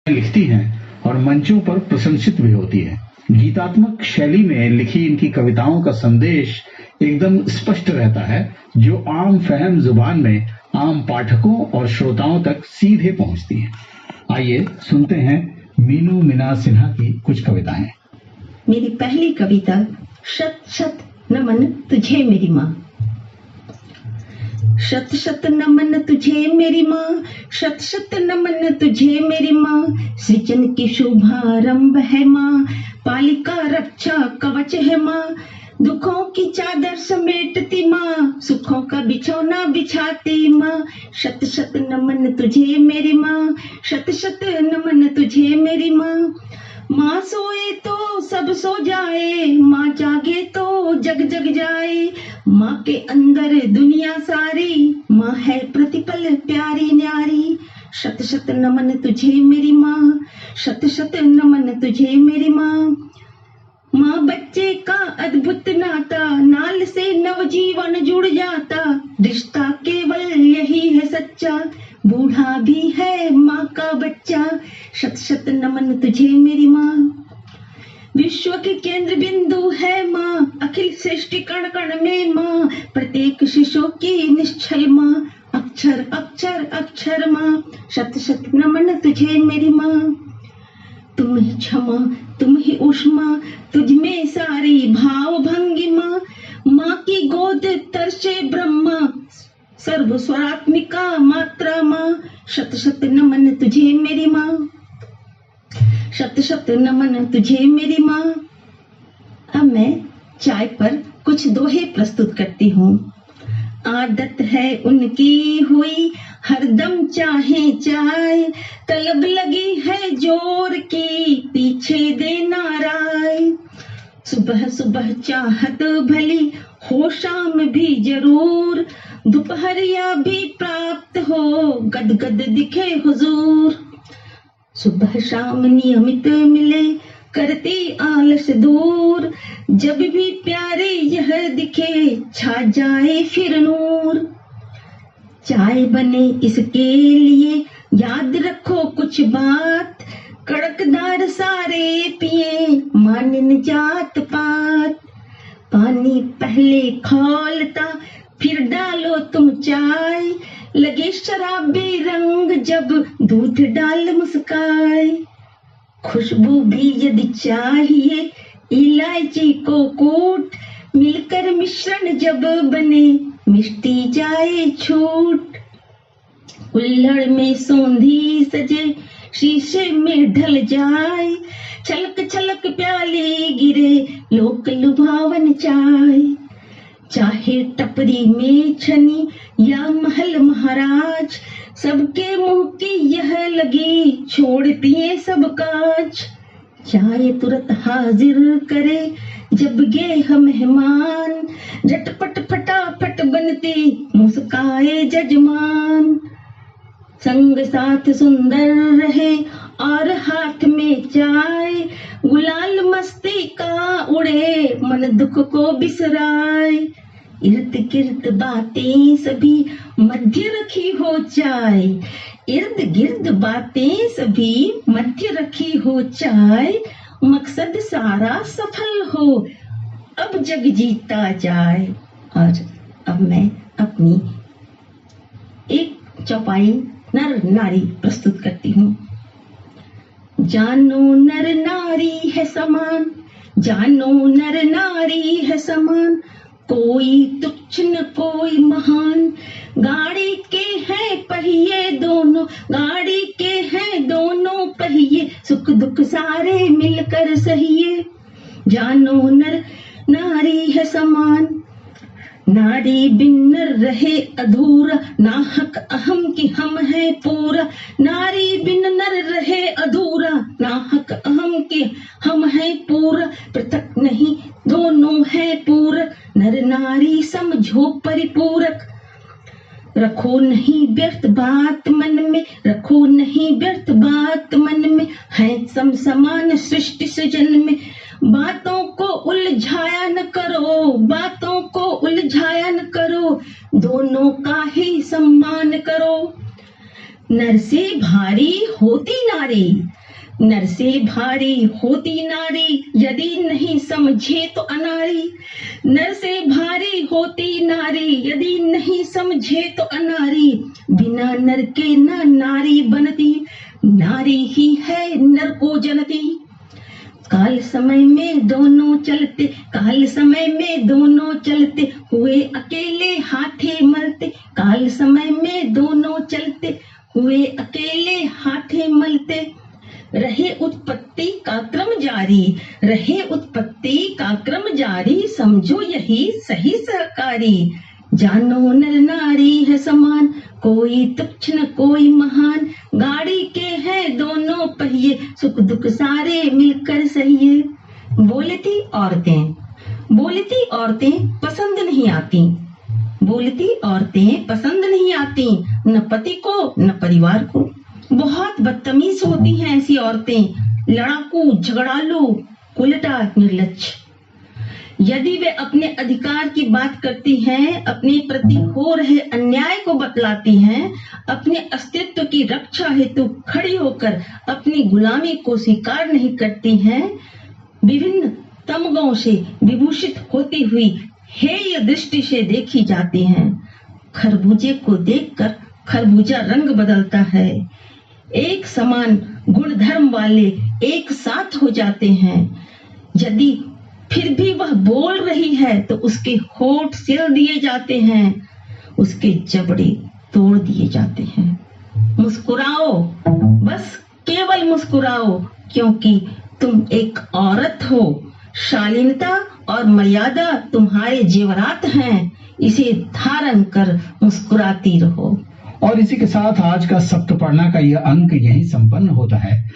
लिखती हैं और मंचों पर प्रशंसित भी होती है। गीतात्मक शैली में लिखी इनकी कविताओं का संदेश एकदम स्पष्ट रहता है, जो आम फहम जुबान में आम पाठकों और श्रोताओं तक सीधे पहुंचती है। आइए सुनते हैं मीनू मीना सिन्हा की कुछ कविताएं। मेरी पहली कविता शत शत नमन तुझे मेरी माँ। शत शत नमन तुझे मेरी माँ, शत शत नमन तुझे मेरी माँ। सृजन की शुभारंभ है माँ, पालिका रक्षा कवच है माँ। दुखों की चादर समेटती माँ, सुखों का बिछौना बिछाती माँ। शत शत नमन तुझे मेरी माँ, शत शत नमन तुझे मेरी माँ। माँ सोए तो सब सो जाए, माँ जागे तो जग जग जाए। माँ के अंदर दुनिया सारी, माँ है प्रतिपल प्यारी न्यारी। शत शत नमन तुझे मेरी माँ, शत शत नमन तुझे मेरी माँ। माँ बच्चे का अद्भुत नाता, नाल से नवजीवन जुड़ जाता। रिश्ता केवल यही है सच्चा, बूढ़ा भी है माँ का बच्चा। शत शत नमन तुझे मेरी माँ। विश्व के केंद्र बिंदु है माँ, अखिल सृष्टि कण कण में माँ। प्रत्येक शिशु की निश्चल माँ, अक्षर अक्षर अक्षर माँ। शत शत नमन तुझे मेरी माँ। तुम ही क्षमा, तुम ही उष्मा, तुझ में सारी भाव भंगिमा। माँ की गोद तरसे ब्रह्मा, सर्व स्वरात्मिका मात्रा माँ। शत शत नमन तुझे मेरी माँ, शत शत नमन तुझे मेरी माँ। अब मैं चाय पर कुछ दोहे प्रस्तुत करती हूँ। आदत है उनकी हुई हरदम चाहे चाय, तलब लगी है जोर की पीछे देना राय। सुबह सुबह चाहत भली हो शाम भी जरूर, दोपहरिया भी प्राप्त हो गदगद दिखे हुजूर। सुबह शाम नियमित मिले करती आलस दूर, जब भी प्यारे यह दिखे छा जाए फिर नूर। चाय बने इसके लिए याद रखो कुछ बात, कड़कदार सारे पिए मानिन जात पात। पानी पहले खौलता फिर डालो तुम चाय, लगे शराबी रंग जब दूध डाल मुस्काए। खुशबू भी यदि चाहिए इलायची को कूट, मिलकर मिश्रण जब बने मिष्टी जाए छूट। कुल्हड़ में सौंधी सजे शीशे में ढल जाए, छलक छलक प्याले गिरे लोक लुभावन चाय। चाहे टपरी में छनी या महल महाराज, सबके मुंह की यह लगी छोड़ती है सब काज। चाय तुरंत हाजिर करे जब गेह मेहमान, झटपट फटाफट बनती मुस्काए जजमान। संग साथ सुंदर रहे और हाथ में चाय, गुलाल मस्ती का उड़े मन दुख को बिसराए। इर्द गिर्द बातें सभी मध्य रखी हो चाय, इर्द गिर्द बातें सभी मध्य रखी हो चाय। मकसद सारा सफल हो अब जग जीता जाए। और अब मैं अपनी एक चौपाई नर नारी प्रस्तुत करती हूँ। जानो नर नारी है समान, जानो नर नारी है समान। कोई तुच्छ न कोई महान, गाड़ी के हैं पहिए दोनों, गाड़ी के हैं दोनों पहिए। सुख दुख सारे मिलकर सहिए, जानो नर नारी है समान। नारी बिन नर रहे अधूरा, नाहक अहम की हम है पूरा। नारी बिन नर रहे अधूरा, नाहक अहम की हम है पूरा। पृथक नहीं दोनों है पूरक, नर नारी समझो परिपूरक। रखो नहीं व्यर्थ बात मन में, रखो नहीं व्यर्थ बात मन में। है सम समान सृष्टि सृजन में, बातों को उलझाया न करो, बातों को उलझाया न करो। दोनों का ही सम्मान करो। नर से भारी होती नारी, नर से भारी होती नारी, यदि नहीं समझे तो अनारी। नर से भारी होती नारी, यदि नहीं समझे तो अनारी। बिना नर के न नारी बनती, नारी ही है नर को जनती। काल समय में दोनों चलते, काल समय में दोनों चलते, हुए अकेले हाथे मलते। काल समय में दोनों चलते, हुए अकेले हाथे मलते। रहे उत्पत्ति का क्रम जारी, रहे उत्पत्ति का क्रम जारी, समझो यही सही सहकारी। जानो नर नारी है समान, कोई तुच्छ न कोई महान। गाड़ी के हैं दोनों पहिए, सुख दुख सारे मिलकर सहिए। बोलती औरतें, बोलती औरतें पसंद नहीं आती, बोलती औरतें पसंद नहीं आती, न पति को न परिवार को। बहुत बदतमीज होती हैं ऐसी औरतें, लड़ाकू, झगड़ालू, उल्टा निर्लज्ज। यदि वे अपने अधिकार की बात करती हैं, अपने प्रति हो रहे अन्याय को बतलाती हैं, अपने अस्तित्व की रक्षा हेतु खड़ी होकर अपनी गुलामी को स्वीकार नहीं करती हैं, विभिन्न तमगों से विभूषित होती हुई हेय दृष्टि से देखी जाती हैं। खरबूजे को देखकर खरबूजा रंग बदलता है। एक समान गुणधर्म वाले एक साथ हो जाते हैं। यदि फिर भी वह बोल रही है तो उसके होठ सिल दिए जाते हैं, उसके जबड़े तोड़ दिए जाते हैं। मुस्कुराओ, बस केवल मुस्कुराओ, क्योंकि तुम एक औरत हो। शालीनता और मर्यादा तुम्हारे जेवरात हैं, इसे धारण कर मुस्कुराती रहो। और इसी के साथ आज का सप्तपर्णा का यह अंक यहीं संपन्न होता है।